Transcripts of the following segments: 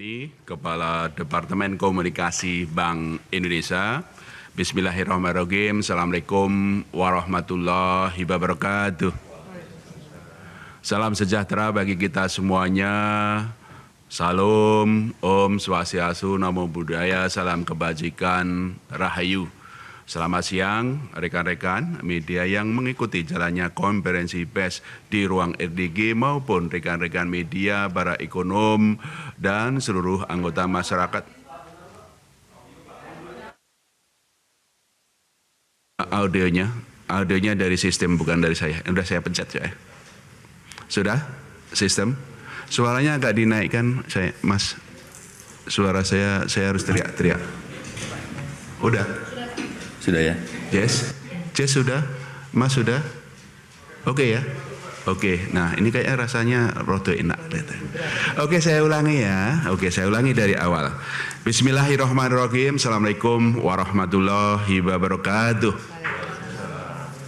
Ini Kepala Departemen Komunikasi Bank Indonesia. Bismillahirrahmanirrahim. Assalamualaikum warahmatullahi wabarakatuh. Salam sejahtera bagi kita semuanya. Salam, Om Swastiastu, Namo Buddhaya, salam kebajikan, Rahayu. Selamat siang rekan-rekan media yang mengikuti jalannya konferensi pers di ruang RDG maupun rekan-rekan media, para ekonom, dan seluruh anggota masyarakat. Audionya dari sistem, bukan dari saya. Sudah saya pencet ya. Sudah? Sistem? Suaranya agak dinaikkan, Mas. Suara saya harus teriak-teriak. Udah? Sudah ya? Jess sudah? Mas sudah? Oke ya? Oke, nah ini kayaknya rasanya rada enak. Oke, saya ulangi ya. Oke, saya ulangi dari awal. Bismillahirrahmanirrahim. Assalamualaikum warahmatullahi wabarakatuh.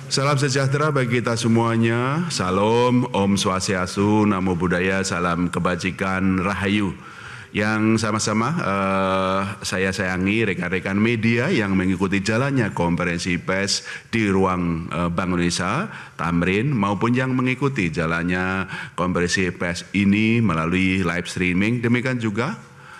Salam sejahtera bagi kita semuanya. Salam, Om Swastiastu, Namo Buddhaya, salam kebajikan, Rahayu. Yang sama-sama saya sayangi rekan-rekan media yang mengikuti jalannya konferensi pers di ruang Bank Indonesia, Tamrin, maupun yang mengikuti jalannya konferensi pers ini melalui live streaming. Demikian juga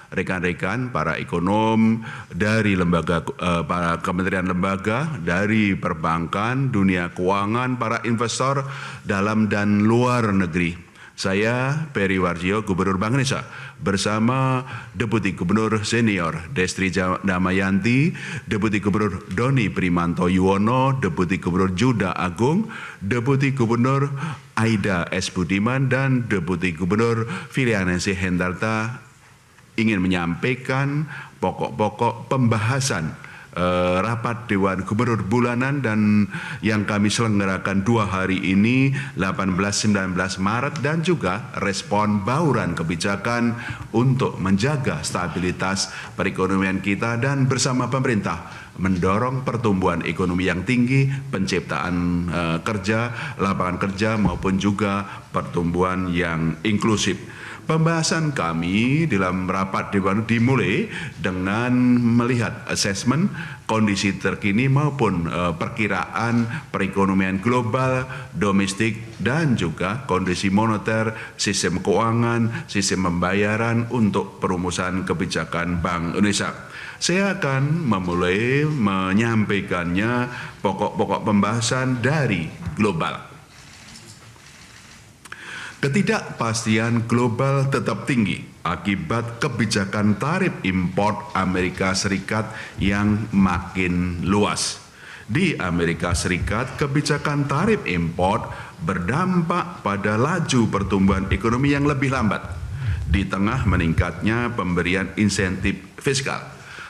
rekan-rekan para ekonom dari lembaga, para kementerian lembaga, dari perbankan, dunia keuangan, para investor dalam dan luar negeri. Saya Peri Warjio, Gubernur Bank Indonesia, bersama Deputi Gubernur Senior Destri Damayanti, Deputi Gubernur Doni Primanto Yuwono, Deputi Gubernur Juda Agung, Deputi Gubernur Aida S. Budiman, dan Deputi Gubernur Filianesi Hendarta ingin menyampaikan pokok-pokok pembahasan rapat Dewan Gubernur bulanan dan yang kami selenggarakan 2 hari ini 18-19 Maret, dan juga respon bauran kebijakan untuk menjaga stabilitas perekonomian kita dan bersama pemerintah mendorong pertumbuhan ekonomi yang tinggi, penciptaan kerja, lapangan kerja, maupun juga pertumbuhan yang inklusif. Pembahasan kami dalam rapat Dewan dimulai dengan melihat asesmen kondisi terkini maupun perkiraan perekonomian global, domestik, dan juga kondisi moneter, sistem keuangan, sistem pembayaran untuk perumusan kebijakan Bank Indonesia. Saya akan memulai menyampaikannya pokok-pokok pembahasan dari global. Ketidakpastian global tetap tinggi akibat kebijakan tarif impor Amerika Serikat yang makin luas. Di Amerika Serikat, kebijakan tarif impor berdampak pada laju pertumbuhan ekonomi yang lebih lambat di tengah meningkatnya pemberian insentif fiskal.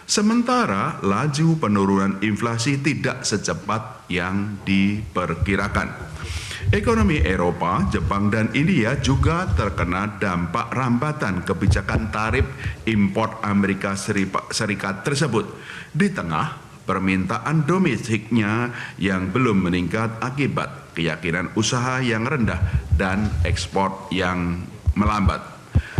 Sementara laju penurunan inflasi tidak secepat yang diperkirakan. Ekonomi Eropa, Jepang, dan India juga terkena dampak rambatan kebijakan tarif impor Amerika Serikat tersebut di tengah permintaan domestiknya yang belum meningkat akibat keyakinan usaha yang rendah dan ekspor yang melambat.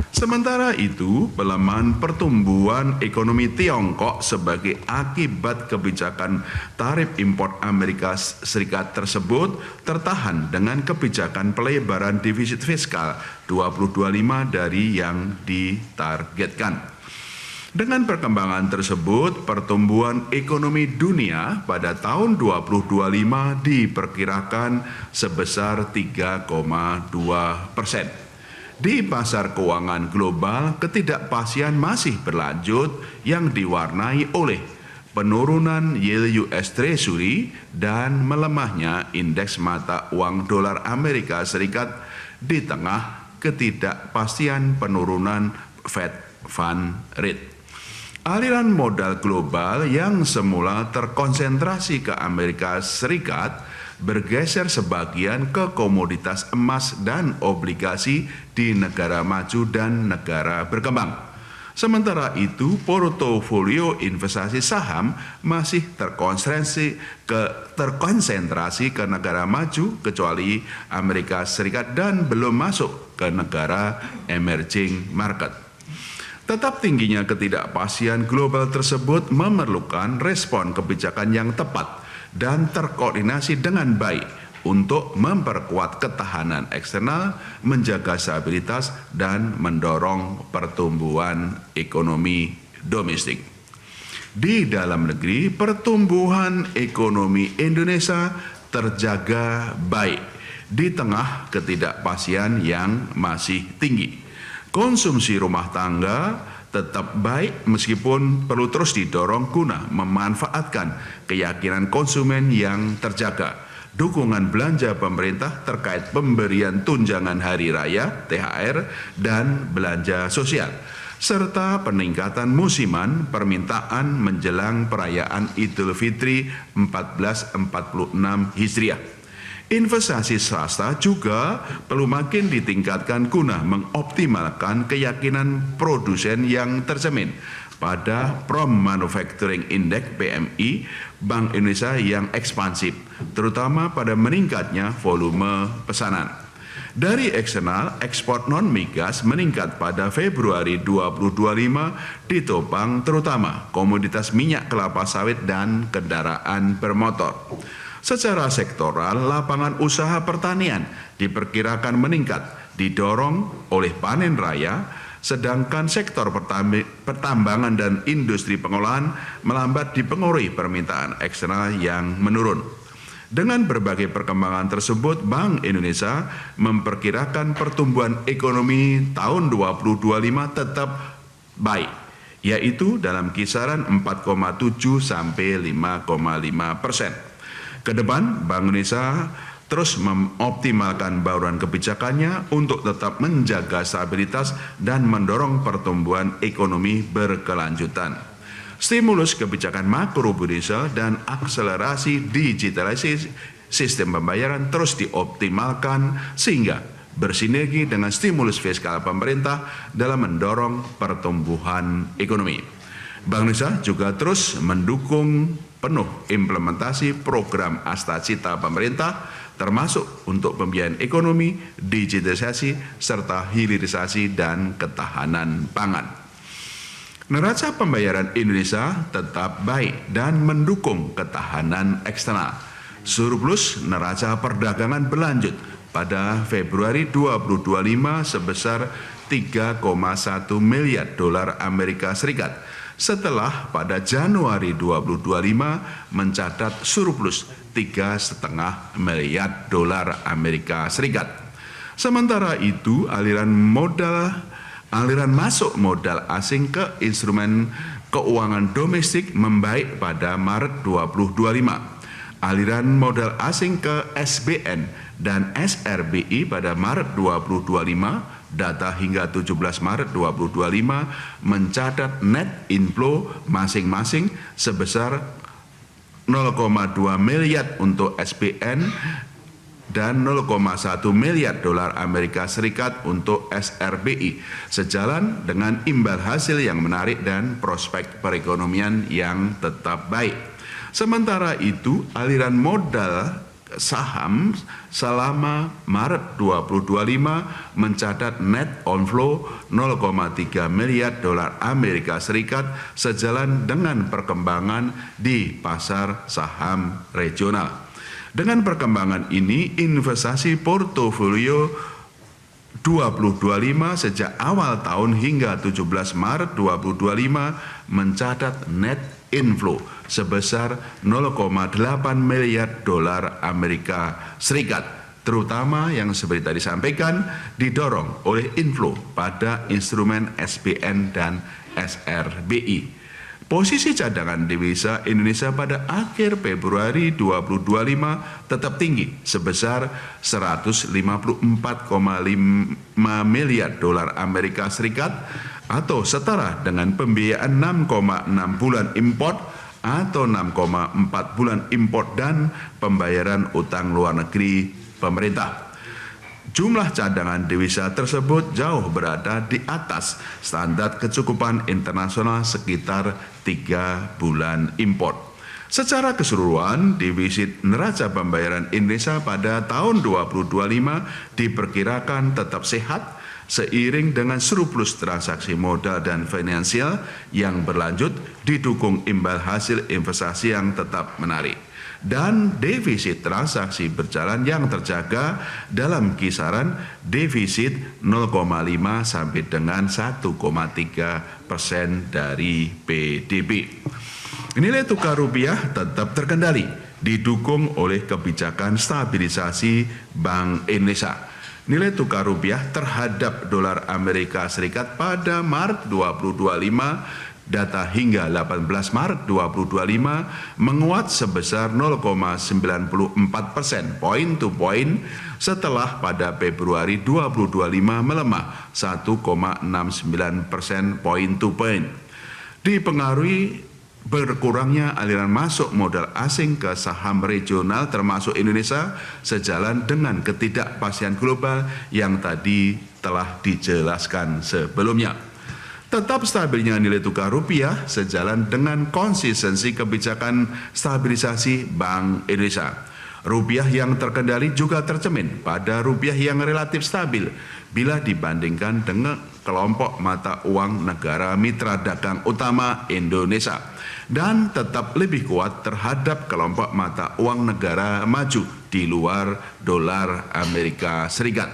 Sementara itu, pelemahan pertumbuhan ekonomi Tiongkok sebagai akibat kebijakan tarif impor Amerika Serikat tersebut tertahan dengan kebijakan pelebaran defisit fiskal 2025 dari yang ditargetkan. Dengan perkembangan tersebut, pertumbuhan ekonomi dunia pada tahun 2025 diperkirakan sebesar 3,2%. Di pasar keuangan global, ketidakpastian masih berlanjut yang diwarnai oleh penurunan yield US Treasury dan melemahnya indeks mata uang dolar Amerika Serikat di tengah ketidakpastian penurunan Fed Fund Rate. Aliran modal global yang semula terkonsentrasi ke Amerika Serikat bergeser sebagian ke komoditas emas dan obligasi di negara maju dan negara berkembang. Sementara itu, portofolio investasi saham masih terkonsentrasi ke negara maju kecuali Amerika Serikat dan belum masuk ke negara emerging market. Tetap tingginya ketidakpastian global tersebut memerlukan respon kebijakan yang tepat dan terkoordinasi dengan baik untuk memperkuat ketahanan eksternal, menjaga stabilitas, dan mendorong pertumbuhan ekonomi domestik. Di dalam negeri, pertumbuhan ekonomi Indonesia terjaga baik di tengah ketidakpastian yang masih tinggi. Konsumsi rumah tangga tetap baik meskipun perlu terus didorong guna memanfaatkan keyakinan konsumen yang terjaga. Dukungan belanja pemerintah terkait pemberian tunjangan hari raya, THR, dan belanja sosial, serta peningkatan musiman permintaan menjelang perayaan Idul Fitri 1446 Hijriah. Investasi swasta juga perlu makin ditingkatkan guna mengoptimalkan keyakinan produsen yang tercermin pada Prom Manufacturing Index PMI Bank Indonesia yang ekspansif, terutama pada meningkatnya volume pesanan. Dari eksternal, ekspor non-migas meningkat pada Februari 2025 ditopang terutama komoditas minyak kelapa sawit dan kendaraan bermotor. Secara sektoral, lapangan usaha pertanian diperkirakan meningkat, didorong oleh panen raya, sedangkan sektor pertambangan dan industri pengolahan melambat dipengaruhi permintaan eksternal yang menurun. Dengan berbagai perkembangan tersebut, Bank Indonesia memperkirakan pertumbuhan ekonomi tahun 2025 tetap baik, yaitu dalam kisaran 4,7 sampai 5,5%. Ke depan, Bank Indonesia terus mengoptimalkan bauran kebijakannya untuk tetap menjaga stabilitas dan mendorong pertumbuhan ekonomi berkelanjutan. Stimulus kebijakan makrobudensial dan akselerasi digitalisasi sistem pembayaran terus dioptimalkan sehingga bersinergi dengan stimulus fiskal pemerintah dalam mendorong pertumbuhan ekonomi. Bank Indonesia juga terus mendukung penuh implementasi program Astacita pemerintah, termasuk untuk pembiayaan ekonomi, digitalisasi, serta hilirisasi dan ketahanan pangan. Neraca pembayaran Indonesia tetap baik dan mendukung ketahanan eksternal. Surplus neraca perdagangan berlanjut pada Februari 2025 sebesar 3,1 miliar dolar Amerika Serikat, setelah pada Januari 2025 mencatat surplus 3,5 miliar dolar Amerika Serikat. Sementara itu, aliran masuk modal asing ke instrumen keuangan domestik membaik pada Maret 2025. Aliran modal asing ke SBN dan SRBI pada Maret 2025, data hingga 17 Maret 2025 mencatat net inflow masing-masing sebesar 0,2 miliar untuk SBN dan 0,1 miliar dolar Amerika Serikat untuk SRBI, sejalan dengan imbal hasil yang menarik dan prospek perekonomian yang tetap baik. Sementara itu, aliran modal saham selama Maret 2025 mencatat net outflow 0,3 miliar dolar Amerika Serikat, sejalan dengan perkembangan di pasar saham regional. Dengan perkembangan ini, investasi portofolio 2025 sejak awal tahun hingga 17 Maret 2025 mencatat net inflow sebesar 0,8 miliar dolar Amerika Serikat, terutama yang seperti tadi sampaikan didorong oleh inflow pada instrumen SBN dan SRBI. Posisi cadangan devisa Indonesia pada akhir Februari 2025 tetap tinggi sebesar 154,5 miliar dolar Amerika Serikat atau setara dengan pembiayaan 6,6 bulan import atau 6,4 bulan import dan pembayaran utang luar negeri pemerintah. Jumlah cadangan devisa tersebut jauh berada di atas standar kecukupan internasional sekitar 3 bulan import. Secara keseluruhan, defisit neraca pembayaran Indonesia pada tahun 2025 diperkirakan tetap sehat seiring dengan surplus transaksi modal dan finansial yang berlanjut didukung imbal hasil investasi yang tetap menarik dan defisit transaksi berjalan yang terjaga dalam kisaran defisit 0,5 sampai dengan 1,3% dari PDB. Nilai tukar rupiah tetap terkendali, didukung oleh kebijakan stabilisasi Bank Indonesia. Nilai tukar rupiah terhadap dolar Amerika Serikat pada Maret 2025 data hingga 18 Maret 2025 menguat sebesar 0,94% point to point setelah pada Februari 2025 melemah 1,69% point to point. Dipengaruhi berkurangnya aliran masuk modal asing ke saham regional termasuk Indonesia sejalan dengan ketidakpastian global yang tadi telah dijelaskan sebelumnya. Tetap stabilnya nilai tukar rupiah sejalan dengan konsistensi kebijakan stabilisasi Bank Indonesia. Rupiah yang terkendali juga tercermin pada rupiah yang relatif stabil bila dibandingkan dengan kelompok mata uang negara mitra dagang utama Indonesia dan tetap lebih kuat terhadap kelompok mata uang negara maju di luar dolar Amerika Serikat.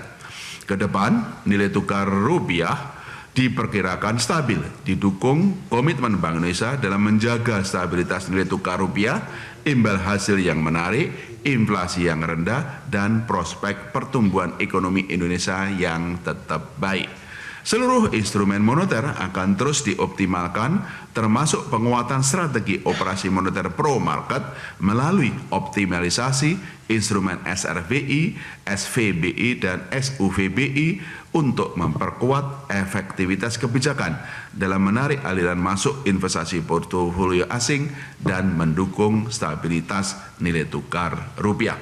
Kedepan, nilai tukar rupiah diperkirakan stabil, didukung komitmen Bank Indonesia dalam menjaga stabilitas nilai tukar rupiah, imbal hasil yang menarik, inflasi yang rendah, dan prospek pertumbuhan ekonomi Indonesia yang tetap baik. Seluruh instrumen moneter akan terus dioptimalkan, termasuk penguatan strategi operasi moneter pro market melalui optimalisasi instrumen SRBI, SVBI, dan SUVBI untuk memperkuat efektivitas kebijakan dalam menarik aliran masuk investasi portofolio asing dan mendukung stabilitas nilai tukar rupiah.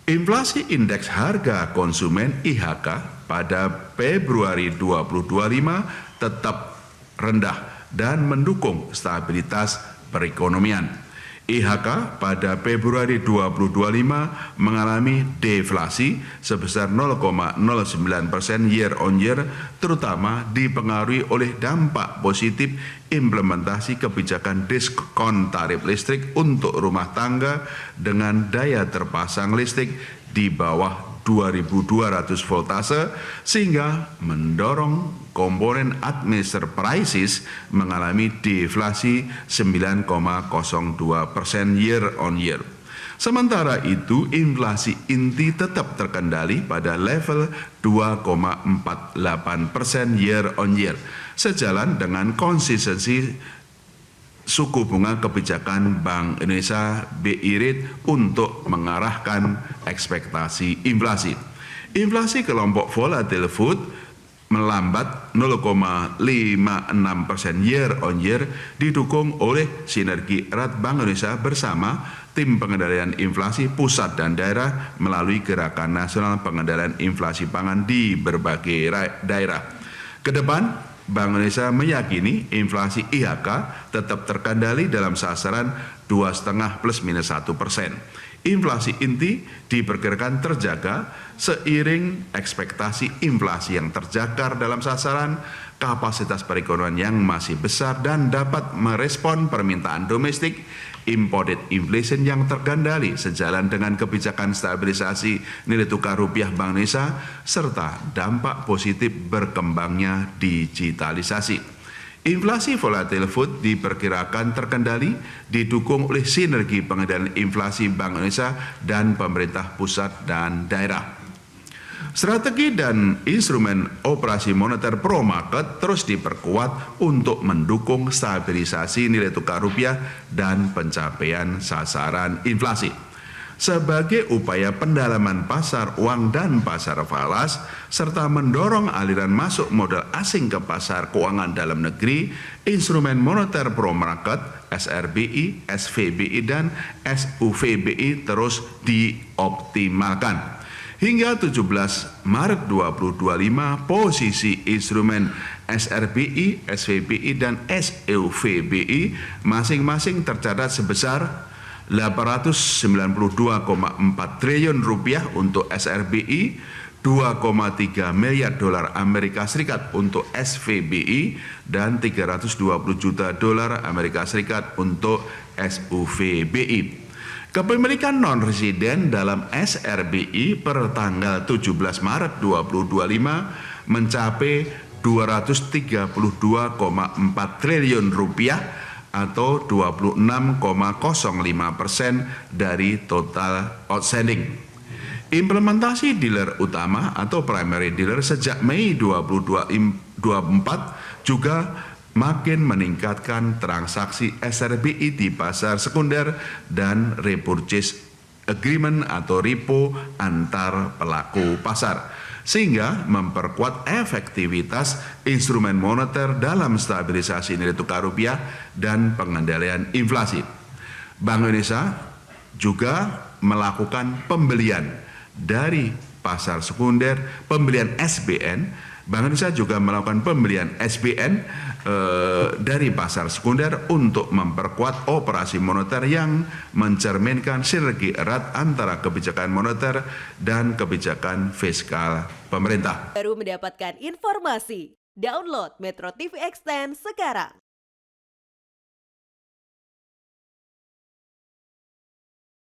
Inflasi indeks harga konsumen IHK pada Februari 2025 tetap rendah dan mendukung stabilitas perekonomian. IHK pada Februari 2025 mengalami deflasi sebesar 0,09% year on year, terutama dipengaruhi oleh dampak positif implementasi kebijakan diskon tarif listrik untuk rumah tangga dengan daya terpasang listrik di bawah 2.200 voltase sehingga mendorong komponen administered prices mengalami deflasi 9,02% year on year. Sementara itu, inflasi inti tetap terkendali pada level 2,48% year on year, sejalan dengan konsistensi suku bunga kebijakan Bank Indonesia BI Rate untuk mengarahkan ekspektasi inflasi. Inflasi kelompok volatile food melambat 0,56% year on year didukung oleh sinergi erat Bank Indonesia bersama tim pengendalian inflasi pusat dan daerah melalui Gerakan Nasional Pengendalian Inflasi Pangan di berbagai daerah. Kedepan, Bank Indonesia meyakini inflasi IHK tetap terkendali dalam sasaran 2,5 plus minus 1%. Inflasi inti diperkirakan terjaga seiring ekspektasi inflasi yang terjaga dalam sasaran, kapasitas perekonomian yang masih besar dan dapat merespon permintaan domestik, imported inflation yang terkendali sejalan dengan kebijakan stabilisasi nilai tukar rupiah Bank Indonesia serta dampak positif berkembangnya digitalisasi. Inflasi volatile food diperkirakan terkendali didukung oleh sinergi pengendalian inflasi Bank Indonesia dan pemerintah pusat dan daerah. Strategi dan instrumen operasi moneter pro market terus diperkuat untuk mendukung stabilisasi nilai tukar rupiah dan pencapaian sasaran inflasi. Sebagai upaya pendalaman pasar uang dan pasar falas, serta mendorong aliran masuk modal asing ke pasar keuangan dalam negeri, instrumen moneter pro market, SRBI, SVBI, dan SUVBI terus dioptimalkan. Hingga 17 Maret 2025, posisi instrumen SRBI, SVBI, dan SUVBI masing-masing tercatat sebesar 892,4 triliun rupiah untuk SRBI, 2,3 miliar dolar Amerika Serikat untuk SVBI dan 320 juta dolar Amerika Serikat untuk SUVBI. Kepemilikan non-residen dalam SRBI per tanggal 17 Maret 2025 mencapai 232,4 triliun rupiah atau 26,05% dari total outstanding. Implementasi dealer utama atau primary dealer sejak Mei 2024 juga makin meningkatkan transaksi SRBI di pasar sekunder dan repurchase agreement atau repo antar pelaku pasar, sehingga memperkuat efektivitas instrumen moneter dalam stabilisasi nilai tukar rupiah dan pengendalian inflasi. Bank Indonesia juga melakukan pembelian dari pasar sekunder, pembelian SBN. Bank Indonesia juga melakukan pembelian SBN dari pasar sekunder untuk memperkuat operasi moneter yang mencerminkan sinergi erat antara kebijakan moneter dan kebijakan fiskal pemerintah. Baru mendapatkan informasi, download Metro TV Extend sekarang.